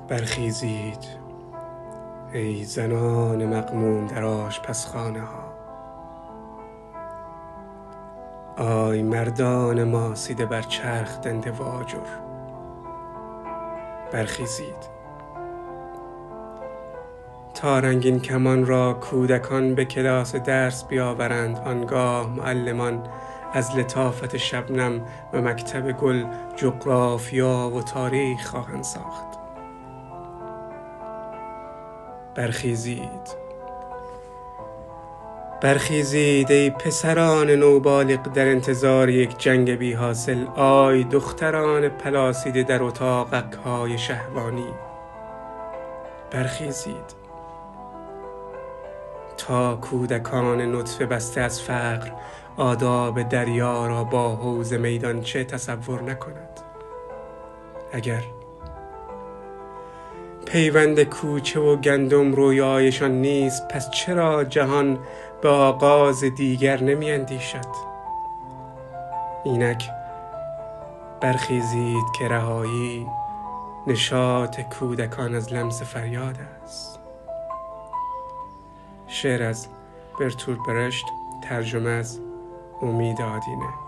برخیزید ای زنان مغموم در آشپزخانه ها، آی مردان ماسیده بر چرخ دنده و آجر. برخیزید تا رنگین کمان را کودکان به کلاس درس بیاورند، آنگاه معلمان از لطافت شبنم و مکتب گل جغرافیا و تاریخ خواهند ساخت. برخیزید ای پسران نوبالغ در انتظار یک جنگ بی حاصل، آی دختران پلاسیده در اتاقک‌های شهوانی. برخیزید تا کودکان نطفه بسته از فقر آداب دریا را با حوض میدانچه تصور نکند. اگر پیوند کوچه و گندم رویایشان نیست، پس چرا جهان به آغاز دیگر نمی اندیشد؟ اینک برخیزید که رهایی نشاط کودکان از لمس فریاد است. شعر از برتولد برشت، ترجمه از امید آدینه.